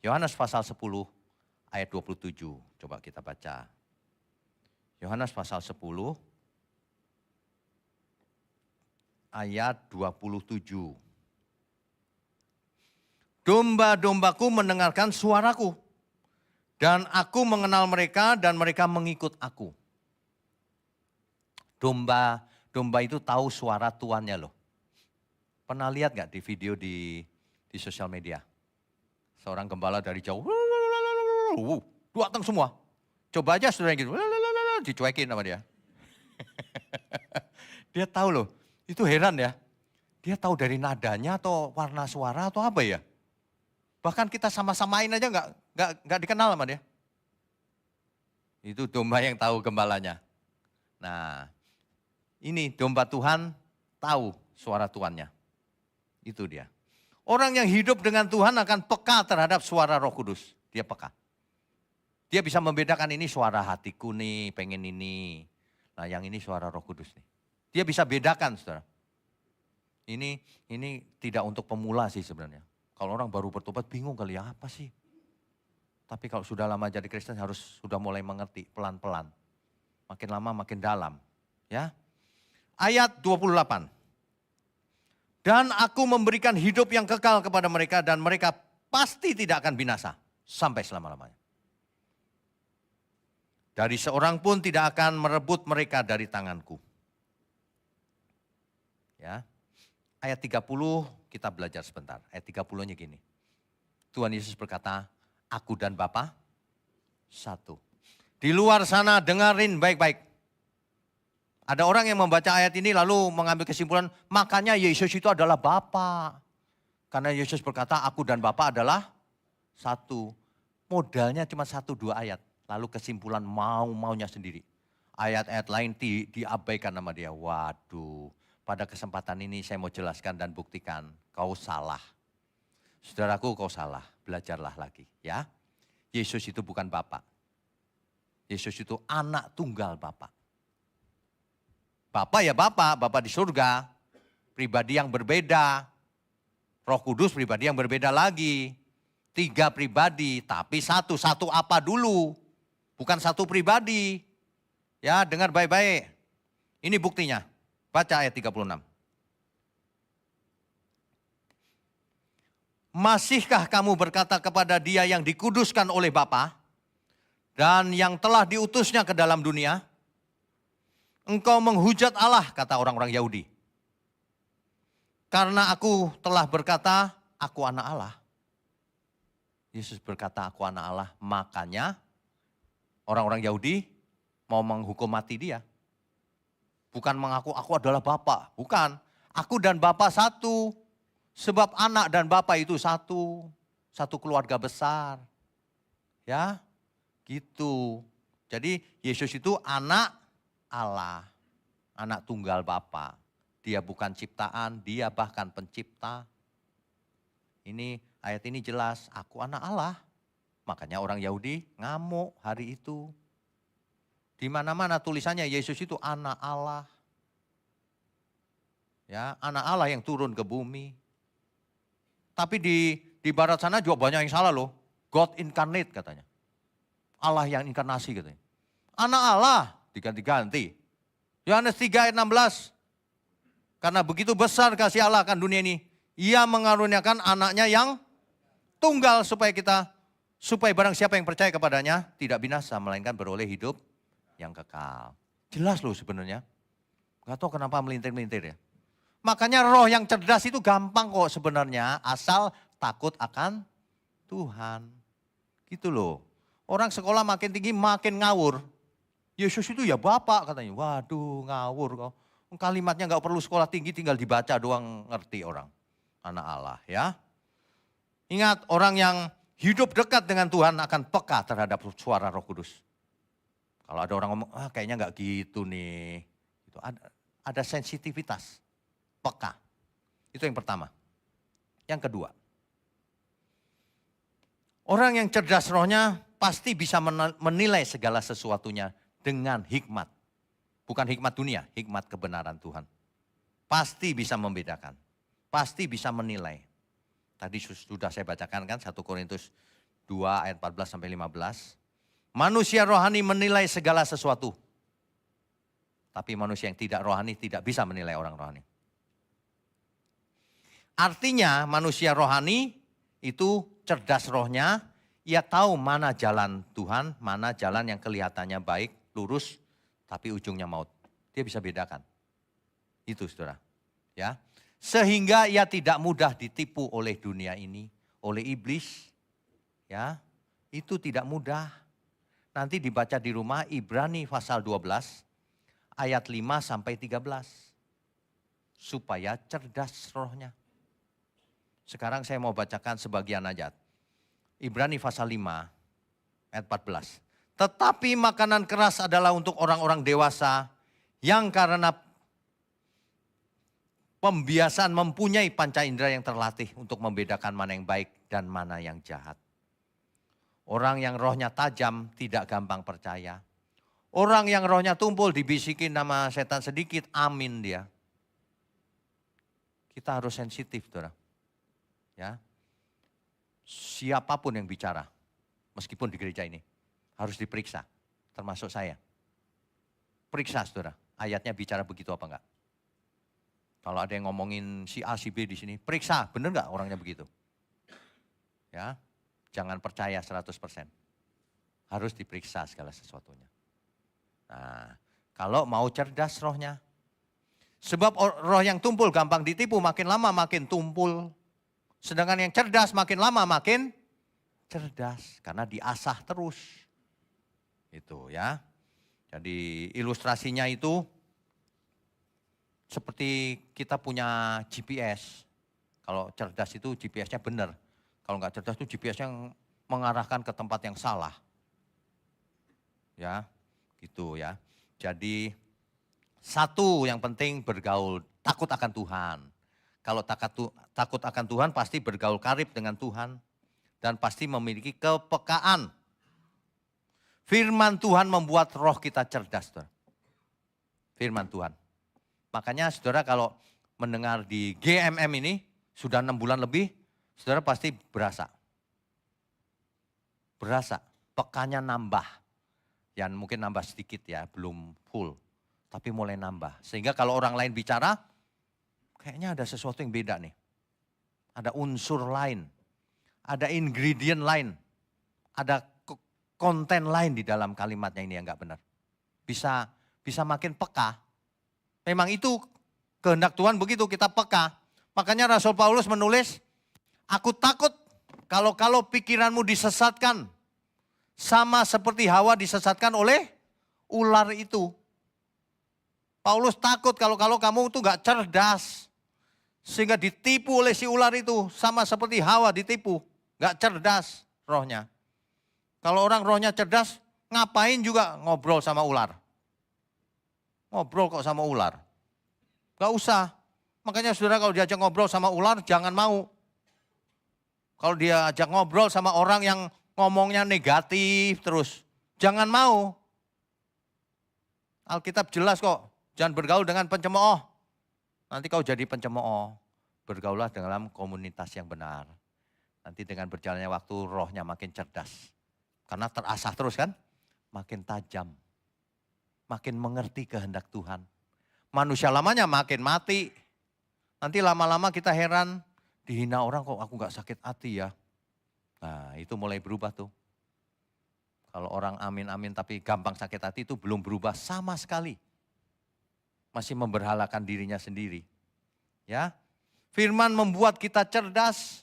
Yohanes pasal 10 ayat 27, coba kita baca. Yohanes pasal 10 ayat 27. Domba-dombaku mendengarkan suaraku, dan aku mengenal mereka dan mereka mengikut aku. Domba itu tahu suara tuannya loh. Pernah lihat gak di video di sosial media? Seorang gembala dari jauh, datang semua. Coba aja saudara gitu, dicuekin sama dia. Dia tahu loh, itu heran ya. Dia tahu dari nadanya atau warna suara atau apa ya. Bahkan kita sama-samain aja nggak dikenal sama dia. Itu domba yang tahu gembalanya. Nah, ini domba Tuhan tahu suara tuannya. Itu dia. Orang yang hidup dengan Tuhan akan peka terhadap suara Roh Kudus. Dia peka. Dia bisa membedakan ini suara hatiku nih, pengen ini. Nah, yang ini suara Roh Kudus nih. Dia bisa bedakan, saudara. Ini tidak untuk pemula sih sebenarnya. Kalau orang baru bertobat bingung kali ya, apa sih? Tapi kalau sudah lama jadi Kristen harus sudah mulai mengerti pelan-pelan. Makin lama makin dalam. Ya. Ayat 28. Dan aku memberikan hidup yang kekal kepada mereka dan mereka pasti tidak akan binasa sampai selama-lamanya. Dari seorang pun tidak akan merebut mereka dari tanganku. Ya. Ayat 30 kita belajar sebentar. Ayat 30-nya gini. Tuhan Yesus berkata, aku dan Bapa satu. Di luar sana dengerin baik-baik. Ada orang yang membaca ayat ini lalu mengambil kesimpulan, makanya Yesus itu adalah Bapa. Karena Yesus berkata, aku dan Bapa adalah satu. Modalnya cuma 1-2 ayat. Lalu kesimpulan maunya sendiri. Ayat-ayat lain diabaikan sama dia. Waduh, pada kesempatan ini saya mau jelaskan dan buktikan. Kau salah. Saudaraku, kau salah. Belajarlah lagi ya. Yesus itu bukan Bapa. Yesus itu anak tunggal Bapa. Bapa ya Bapa di surga, pribadi yang berbeda. Roh Kudus pribadi yang berbeda lagi. 3 pribadi, tapi satu apa dulu? Bukan satu pribadi. Ya, dengar baik-baik. Ini buktinya. Baca ayat 36. Masihkah kamu berkata kepada dia yang dikuduskan oleh Bapa dan yang telah diutusnya ke dalam dunia? Engkau menghujat Allah, kata orang-orang Yahudi. Karena aku telah berkata, aku anak Allah. Yesus berkata, aku anak Allah. Makanya orang-orang Yahudi mau menghukum mati dia. Bukan mengaku, aku adalah Bapa. Bukan. Aku dan Bapa satu. Sebab anak dan bapa itu satu keluarga besar. Ya, gitu. Jadi Yesus itu anak Allah, anak tunggal Bapa. Dia bukan ciptaan, dia bahkan pencipta. Ini ayat ini jelas, aku anak Allah. Makanya orang Yahudi ngamuk hari itu. Di mana-mana tulisannya Yesus itu anak Allah. Ya, anak Allah yang turun ke bumi. Tapi di barat sana juga banyak yang salah loh. God incarnate katanya. Allah yang inkarnasi katanya. Anak Allah diganti-ganti. Yohanes 3 ayat 16. Karena begitu besar kasih Allah akan dunia ini. Ia mengaruniakan anaknya yang tunggal supaya barang siapa yang percaya kepadanya tidak binasa melainkan beroleh hidup yang kekal. Jelas loh sebenarnya. Gak tahu kenapa melintir-melintir ya. Makanya roh yang cerdas itu gampang kok sebenarnya asal takut akan Tuhan. Gitu loh. Orang sekolah makin tinggi makin ngawur. Yesus itu ya Bapak katanya. Waduh ngawur kok. Kalimatnya gak perlu sekolah tinggi tinggal dibaca doang ngerti orang. Anak Allah ya. Ingat orang yang hidup dekat dengan Tuhan akan peka terhadap suara Roh Kudus. Kalau ada orang ngomong, kayaknya gak gitu nih. Itu ada sensitivitas. Peka. Itu yang pertama. Yang kedua. Orang yang cerdas rohnya pasti bisa menilai segala sesuatunya dengan hikmat. Bukan hikmat dunia, hikmat kebenaran Tuhan. Pasti bisa membedakan. Pasti bisa menilai. Tadi sudah saya bacakan kan 1 Korintus 2 ayat 14 sampai 15. Manusia rohani menilai segala sesuatu. Tapi manusia yang tidak rohani tidak bisa menilai orang rohani. Artinya manusia rohani itu cerdas rohnya, ia tahu mana jalan Tuhan, mana jalan yang kelihatannya baik, lurus, tapi ujungnya maut. Dia bisa bedakan. Itu saudara. Ya. Sehingga ia tidak mudah ditipu oleh dunia ini, oleh iblis. Ya. Itu tidak mudah. Nanti dibaca di rumah Ibrani pasal 12 ayat 5 sampai 13. Supaya cerdas rohnya. Sekarang saya mau bacakan sebagian ayat. Ibrani pasal 5 ayat 14. Tetapi makanan keras adalah untuk orang-orang dewasa yang karena pembiasaan mempunyai panca indera yang terlatih untuk membedakan mana yang baik dan mana yang jahat. Orang yang rohnya tajam tidak gampang percaya. Orang yang rohnya tumpul dibisikin nama setan sedikit, amin dia. Kita harus sensitif, saudara. Ya, siapapun yang bicara, meskipun di gereja ini, harus diperiksa, termasuk saya. Periksa saudara, ayatnya bicara begitu apa enggak. Kalau ada yang ngomongin si A, si B di sini, periksa, benar enggak orangnya begitu. Ya, jangan percaya 100%. Harus diperiksa segala sesuatunya. Nah, kalau mau cerdas rohnya, sebab roh yang tumpul gampang ditipu, makin lama makin tumpul. Sedangkan yang cerdas makin lama makin cerdas karena diasah terus. Itu ya. Jadi ilustrasinya itu seperti kita punya GPS. Kalau cerdas itu GPS-nya benar. Kalau nggak cerdas itu GPS yang mengarahkan ke tempat yang salah. Ya, gitu ya. Jadi satu yang penting bergaul, takut akan Tuhan. Kalau takut akan Tuhan pasti bergaul karib dengan Tuhan. Dan pasti memiliki kepekaan. Firman Tuhan membuat roh kita cerdas. Saudara. Firman Tuhan. Makanya saudara kalau mendengar di GMM ini sudah 6 bulan lebih. Saudara pasti berasa. Berasa. Pekanya nambah. Yang mungkin nambah sedikit ya, belum full. Tapi mulai nambah. Sehingga kalau orang lain bicara, kayaknya ada sesuatu yang beda nih. Ada unsur lain. Ada ingredient lain. Ada konten lain di dalam kalimatnya ini yang gak benar. Bisa makin peka. Memang itu kehendak Tuhan begitu, kita peka. Makanya Rasul Paulus menulis, aku takut kalau pikiranmu disesatkan. Sama seperti Hawa disesatkan oleh ular itu. Paulus takut kalau kamu tuh gak cerdas. Sehingga ditipu oleh si ular itu. Sama seperti Hawa ditipu. Gak cerdas rohnya. Kalau orang rohnya cerdas, ngapain juga ngobrol sama ular. Ngobrol kok sama ular. Gak usah. Makanya saudara kalau diajak ngobrol sama ular, jangan mau. Kalau dia ajak ngobrol sama orang yang ngomongnya negatif terus, jangan mau. Alkitab jelas kok, jangan bergaul dengan pencemooh. Nanti kau jadi pencemooh, bergaulah dalam komunitas yang benar. Nanti dengan berjalannya waktu rohnya makin cerdas. Karena terasah terus kan, makin tajam. Makin mengerti kehendak Tuhan. Manusia lamanya makin mati. Nanti lama-lama kita heran, dihina orang kok aku gak sakit hati ya. Nah itu mulai berubah tuh. Kalau orang amin-amin tapi gampang sakit hati itu belum berubah sama sekali. Masih memberhalakan dirinya sendiri. Ya, firman membuat kita cerdas.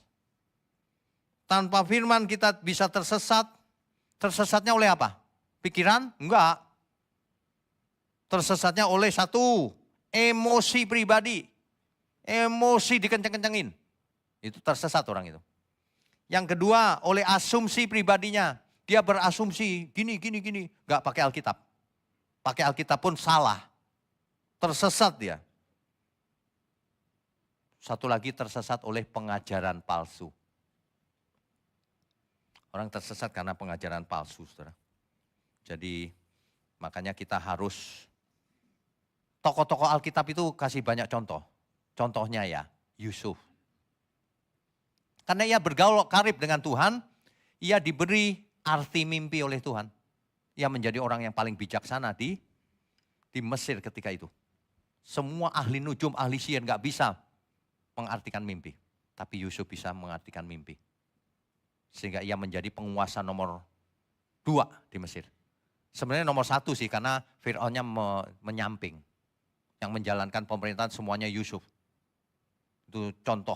Tanpa firman kita bisa tersesat. Tersesatnya oleh apa? Pikiran? Enggak. Tersesatnya oleh satu, emosi pribadi. Emosi dikenceng-kencengin. Itu tersesat orang itu. Yang kedua, oleh asumsi pribadinya. Dia berasumsi gini. Enggak pakai Alkitab. Pakai Alkitab pun salah. Tersesat dia. Satu lagi tersesat oleh pengajaran palsu. Orang tersesat karena pengajaran palsu, saudara. Jadi makanya kita harus, tokoh-tokoh Alkitab itu kasih banyak contoh. Contohnya ya, Yusuf. Karena ia bergaul karib dengan Tuhan, ia diberi arti mimpi oleh Tuhan. Ia menjadi orang yang paling bijaksana di Mesir ketika itu. Semua ahli nujum, ahli sihir gak bisa mengartikan mimpi. Tapi Yusuf bisa mengartikan mimpi. Sehingga ia menjadi penguasa nomor 2 di Mesir. Sebenarnya nomor 1 sih karena Fir'aunnya menyamping. Yang menjalankan pemerintahan semuanya Yusuf. Itu contoh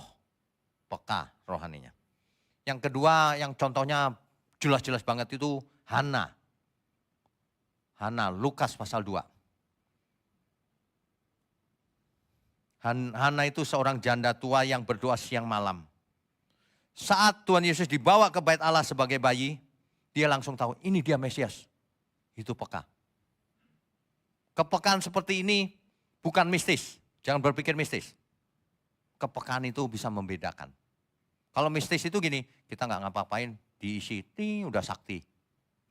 peka rohaninya. Yang kedua yang contohnya jelas-jelas banget itu Hana. Hana, Lukas pasal 2. Hana itu seorang janda tua yang berdoa siang malam. Saat Tuhan Yesus dibawa ke bait Allah sebagai bayi, dia langsung tahu ini dia Mesias. Itu peka. Kepekaan seperti ini bukan mistis. Jangan berpikir mistis. Kepekaan itu bisa membedakan. Kalau mistis itu gini, kita nggak ngapa-ngapain, diisi, udah sakti.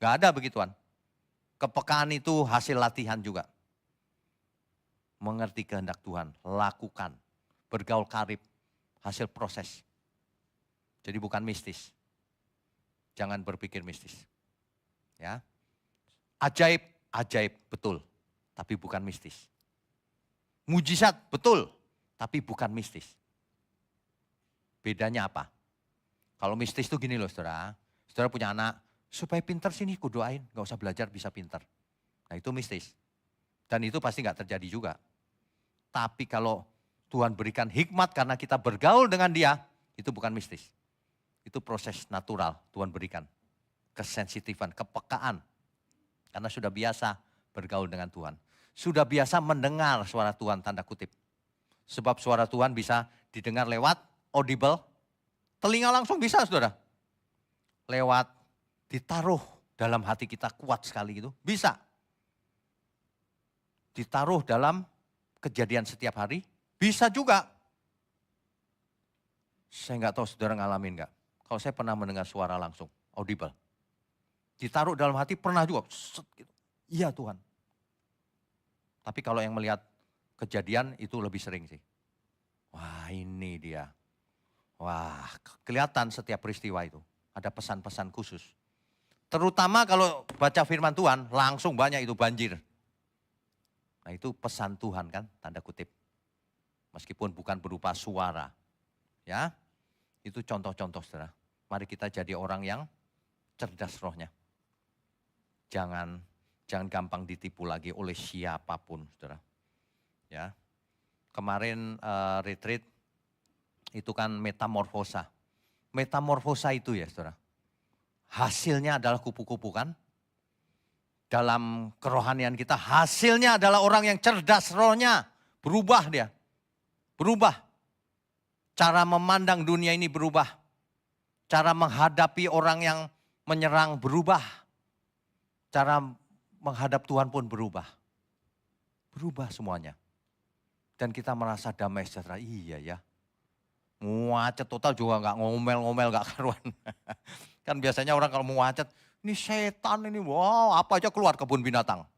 Nggak ada begituan. Kepekaan itu hasil latihan juga. Mengerti kehendak Tuhan, lakukan, bergaul karib, hasil proses. Jadi bukan mistis. Jangan berpikir mistis. Ya. Ajaib, ajaib betul, tapi bukan mistis. Mujizat betul, tapi bukan mistis. Bedanya apa? Kalau mistis itu gini loh saudara. Saudara punya anak, supaya pintar sini ku doain, gak usah belajar bisa pintar. Nah itu mistis. Dan itu pasti gak terjadi juga. Tapi kalau Tuhan berikan hikmat karena kita bergaul dengan dia, itu bukan mistis. Itu proses natural Tuhan berikan. Kesensitifan, kepekaan. Karena sudah biasa bergaul dengan Tuhan. Sudah biasa mendengar suara Tuhan tanda kutip. Sebab suara Tuhan bisa didengar lewat audible. Telinga langsung bisa saudara. Lewat ditaruh dalam hati kita kuat sekali gitu. Bisa. Ditaruh dalam kejadian setiap hari. Bisa juga. Saya nggak tahu saudara ngalamin nggak. Kalau saya pernah mendengar suara langsung, audible. Ditaruh dalam hati pernah juga. Gitu. Iya Tuhan. Tapi kalau yang melihat kejadian itu lebih sering sih. Wah ini dia. Wah kelihatan setiap peristiwa itu. Ada pesan-pesan khusus. Terutama kalau baca firman Tuhan langsung banyak itu banjir. Nah itu pesan Tuhan kan tanda kutip. Meskipun bukan berupa suara. Ya itu contoh-contoh saudara. Mari kita jadi orang yang cerdas rohnya. Jangan gampang ditipu lagi oleh siapapun saudara. Ya. Kemarin retreat itu kan metamorfosa. Metamorfosa itu ya saudara. Hasilnya adalah kupu-kupu kan. Dalam kerohanian kita hasilnya adalah orang yang cerdas rohnya. Berubah dia. Berubah. Cara memandang dunia ini berubah. Cara menghadapi orang yang menyerang berubah. Cara menghadap Tuhan pun berubah. Berubah semuanya. Dan kita merasa damai sejahtera. Iya ya. Macet total juga nggak ngomel-ngomel, nggak karuan. Kan biasanya orang kalau mau macet, ini setan ini, wow apa aja keluar kebun binatang.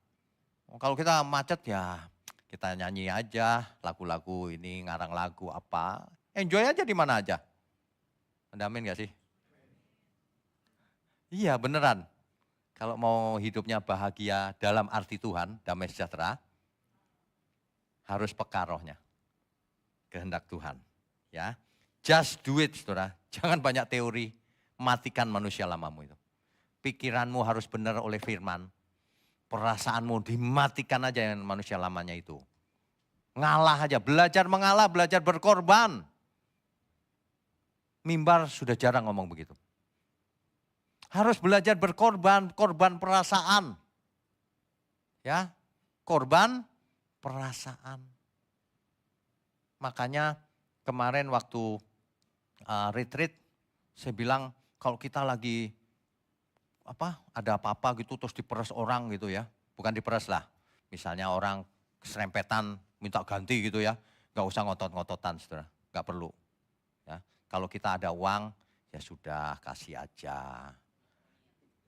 Kalau kita macet ya kita nyanyi aja lagu-lagu ini, ngarang lagu apa. Enjoy aja di mana aja. Anda amin gak sih? Iya beneran. Kalau mau hidupnya bahagia dalam arti Tuhan, damai sejahtera, harus peka rohnya. Kehendak Tuhan. Ya, just do it saudara. Jangan banyak teori, matikan manusia lamamu itu. Pikiranmu harus benar oleh firman. Perasaanmu dimatikan aja yang manusia lamanya itu. Ngalah aja, belajar mengalah, belajar berkorban. Mimbar sudah jarang ngomong begitu. Harus belajar berkorban, korban perasaan. Ya, korban perasaan. Makanya kemarin waktu retreat, saya bilang kalau kita lagi ada apa-apa gitu terus diperas orang gitu ya. Bukan diperas lah, misalnya orang keserempetan minta ganti gitu ya. Gak usah ngotot-ngototan saudara, gak perlu. Ya. Kalau kita ada uang, ya sudah kasih aja.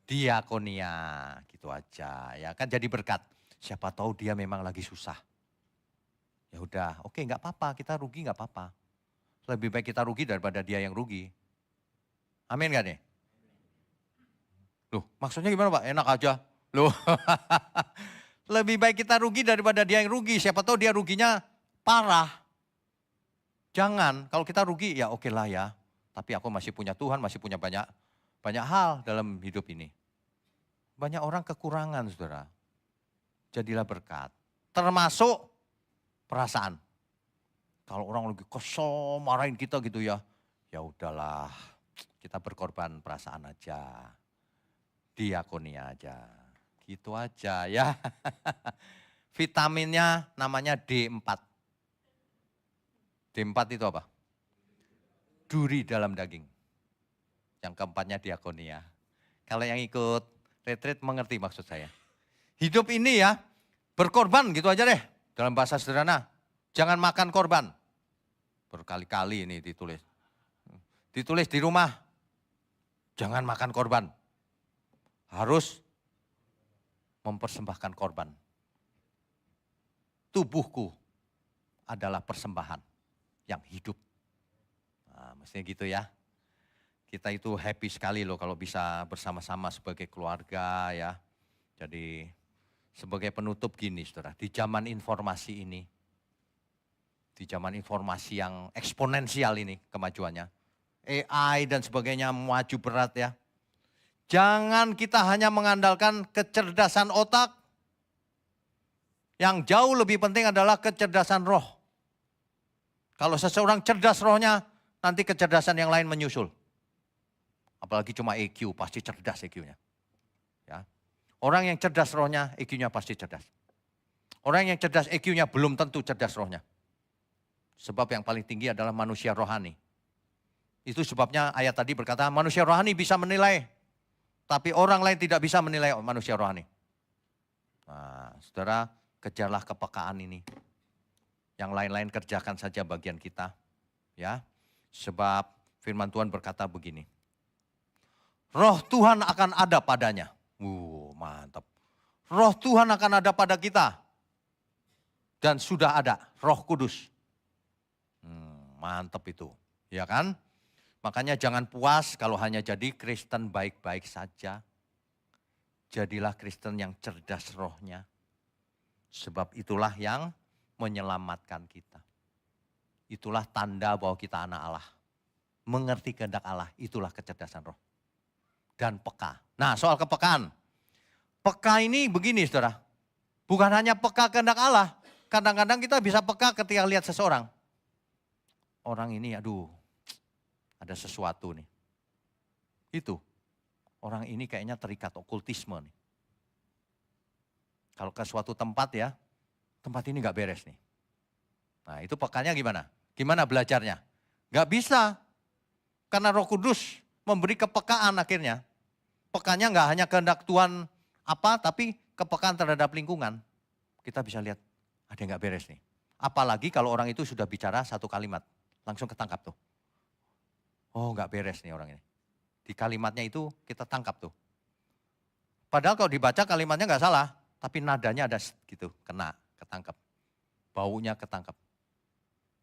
Diakonia gitu aja ya kan jadi berkat. Siapa tahu dia memang lagi susah. Ya udah, oke nggak apa-apa, kita rugi nggak apa-apa. Lebih baik kita rugi daripada dia yang rugi. Amin gak nih? Loh, maksudnya gimana Pak? Enak aja. Loh, lebih baik kita rugi daripada dia yang rugi. Siapa tahu dia ruginya parah. Jangan, kalau kita rugi ya oke lah ya. Tapi aku masih punya Tuhan, masih punya banyak hal dalam hidup ini. Banyak orang kekurangan saudara. Jadilah berkat. Termasuk perasaan. Kalau orang lagi kesel marahin kita gitu ya. Ya udahlah, kita berkorban perasaan aja. Diakonia aja. Gitu aja ya. Vitaminnya namanya D4. D4 itu apa? Duri dalam daging. Yang keempatnya diakonia. Kalau yang ikut retreat mengerti maksud saya. Hidup ini ya berkorban gitu aja deh. Dalam bahasa sederhana. Jangan makan korban. Berkali-kali ini ditulis. Ditulis di rumah. Jangan makan korban. Harus mempersembahkan korban. Tubuhku adalah persembahan yang hidup. Nah, mestinya gitu ya. Kita itu happy sekali loh kalau bisa bersama-sama sebagai keluarga ya. Jadi sebagai penutup gini saudara, di zaman informasi ini, di zaman informasi yang eksponensial ini kemajuannya, AI dan sebagainya maju berat ya. Jangan kita hanya mengandalkan kecerdasan otak, yang jauh lebih penting adalah kecerdasan roh. Kalau seseorang cerdas rohnya, nanti kecerdasan yang lain menyusul. Apalagi cuma EQ, pasti cerdas EQ-nya. Ya. Orang yang cerdas rohnya, EQ-nya pasti cerdas. Orang yang cerdas EQ-nya belum tentu cerdas rohnya. Sebab yang paling tinggi adalah manusia rohani. Itu sebabnya ayat tadi berkata, manusia rohani bisa menilai, tapi orang lain tidak bisa menilai manusia rohani. Nah, saudara, kejarlah kepekaan ini. Yang lain-lain kerjakan saja bagian kita. Ya, sebab firman Tuhan berkata begini. Roh Tuhan akan ada padanya. Mantap. Roh Tuhan akan ada pada kita. Dan sudah ada Roh Kudus. Mantap itu. Ya kan? Makanya jangan puas kalau hanya jadi Kristen baik-baik saja. Jadilah Kristen yang cerdas rohnya. Sebab itulah yang menyelamatkan kita. Itulah tanda bahwa kita anak Allah. Mengerti kehendak Allah, itulah kecerdasan roh. Dan peka. Nah, soal kepekaan. Peka ini begini saudara. Bukan hanya peka kehendak Allah. Kadang-kadang kita bisa peka ketika lihat seseorang. Orang ini aduh, ada sesuatu nih. Itu. Orang ini kayaknya terikat okultisme nih. Kalau ke suatu tempat ya, tempat ini gak beres nih. Nah itu pekanya gimana? Gimana belajarnya? Gak bisa. Karena Roh Kudus memberi kepekaan akhirnya. Pekanya gak hanya kehendak Tuhan apa, tapi kepekaan terhadap lingkungan. Kita bisa lihat, ada yang gak beres nih. Apalagi kalau orang itu sudah bicara satu kalimat, langsung ketangkap tuh. Oh gak beres nih orang ini. Di kalimatnya itu kita tangkap tuh. Padahal kalau dibaca kalimatnya gak salah, tapi nadanya ada gitu, kena, ketangkap. Baunya ketangkap.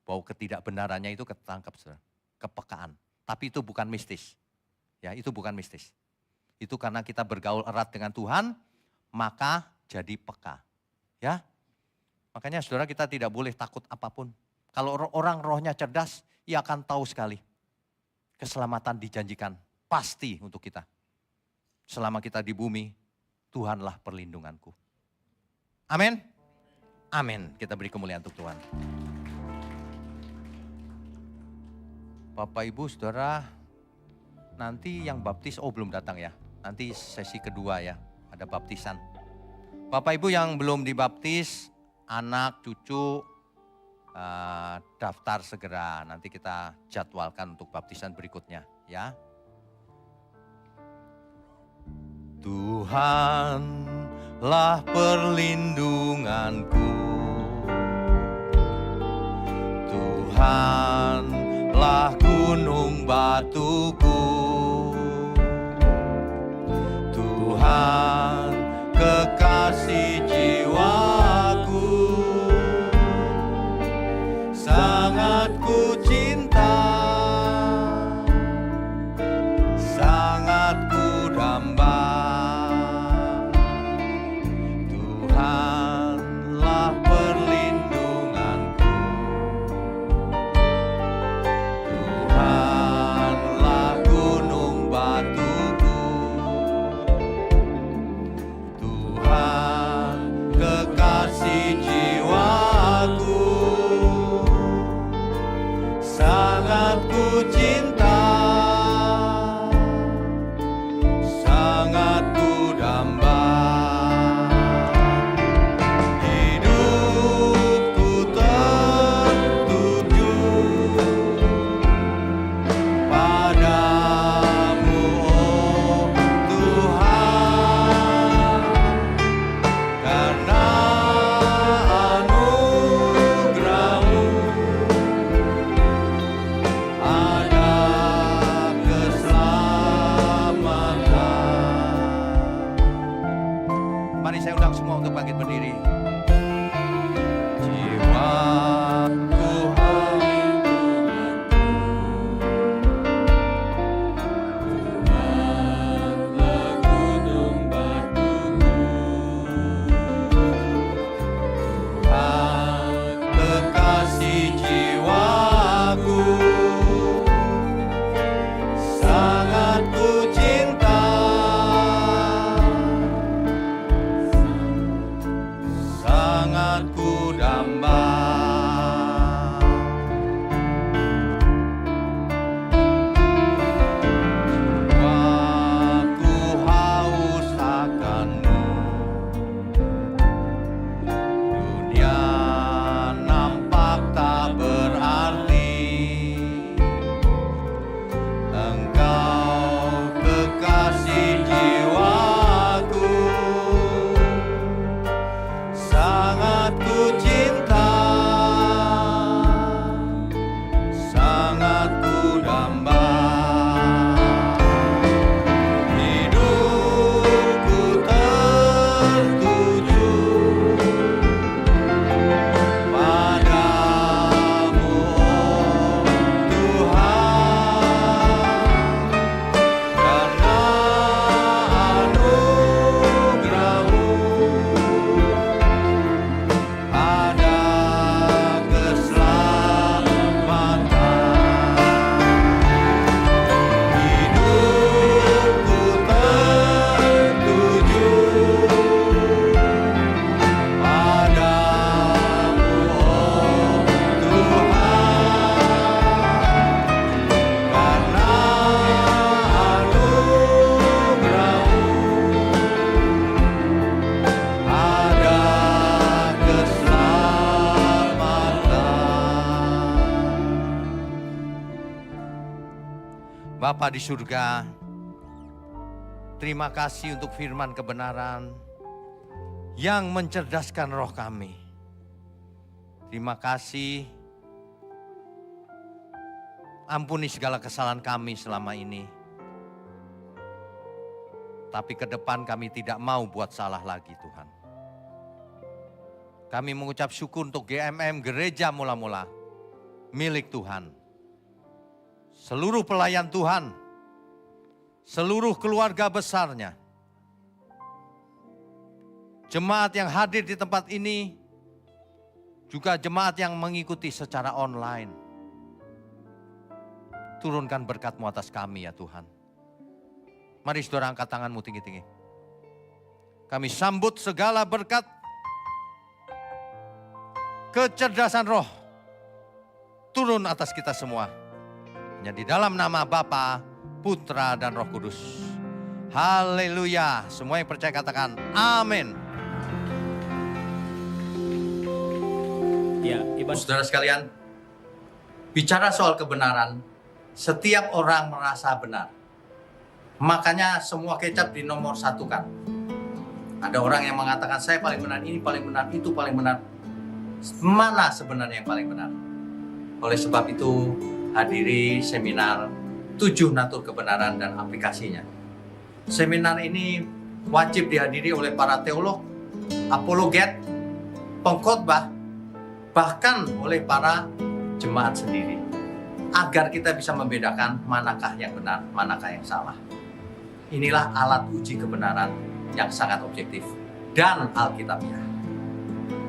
Bau ketidakbenarannya itu ketangkap, saudara. Kepekaan. Tapi itu bukan mistis. Ya, itu bukan mistis. Itu karena kita bergaul erat dengan Tuhan, maka jadi peka. Ya. Makanya saudara kita tidak boleh takut apapun. Kalau orang rohnya cerdas, ia akan tahu sekali. Keselamatan dijanjikan pasti untuk kita. Selama kita di bumi, Tuhanlah perlindunganku. Amin. Amin. Kita beri kemuliaan untuk Tuhan. Bapak Ibu Saudara, nanti yang baptis, belum datang ya. Nanti sesi kedua ya, ada baptisan. Bapak Ibu yang belum dibaptis, anak, cucu, daftar segera. Nanti kita jadwalkan untuk baptisan berikutnya ya. Tuhanlah perlindunganku, Tuhanlah gunung batuku, Tuhan kekasih jiwaku, sangat ku cinta, sangat ku damba. Tuhanlah perlindunganku, Tuhanlah gunung batuku, Tuhan kekasih jiwaku, sangat ku cinta, sangat ku damba. Hidupku tertuju padamu, oh Tuhan, karena anugerah-Mu ada keselamatan. Mari saya undang semua untuk bangkit berdiri. Jiwaku Tuhanlah gunung batuku, Tuhan kekasih jiwaku, sangat ku cinta, Bapa di surga, terima kasih untuk firman kebenaran yang mencerdaskan roh kami. Terima kasih, ampuni segala kesalahan kami selama ini. Tapi ke depan kami tidak mau buat salah lagi Tuhan. Kami mengucap syukur untuk GMM Gereja Mula-Mula, milik Tuhan. Seluruh pelayan Tuhan, seluruh keluarga besarnya, jemaat yang hadir di tempat ini, juga jemaat yang mengikuti secara online. Turunkan berkat-Mu atas kami ya Tuhan. Mari saudara angkat tanganmu tinggi-tinggi. Kami sambut segala berkat, kecerdasan roh, turun atas kita semua. Hanya di dalam nama Bapa, Putra dan Roh Kudus. Haleluya. Semua yang percaya katakan amin. Ya, saudara sekalian, bicara soal kebenaran, setiap orang merasa benar. Makanya semua kecap dinomor satukan. Ada orang yang mengatakan saya paling benar, ini paling benar, itu paling benar. Mana sebenarnya yang paling benar? Oleh sebab itu hadiri seminar 7 natur kebenaran dan aplikasinya. Seminar ini wajib dihadiri oleh para teolog, apologet, pengkhotbah, bahkan oleh para jemaat sendiri. Agar kita bisa membedakan manakah yang benar, manakah yang salah. Inilah alat uji kebenaran yang sangat objektif dan alkitabiah.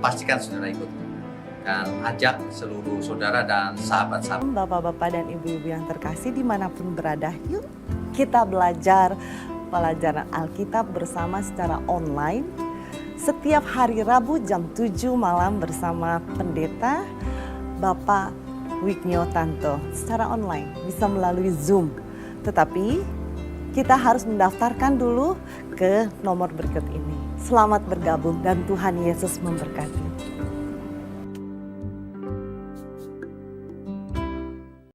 Pastikan saudara ikut dan ajak seluruh saudara dan sahabat-sahabat. Bapak-bapak dan ibu-ibu yang terkasih dimanapun berada, yuk kita belajar pelajaran Alkitab bersama secara online. Setiap hari Rabu jam 7 malam bersama pendeta Bapak Wignio Tanto secara online, bisa melalui Zoom. Tetapi kita harus mendaftarkan dulu ke nomor berikut ini. Selamat bergabung dan Tuhan Yesus memberkati.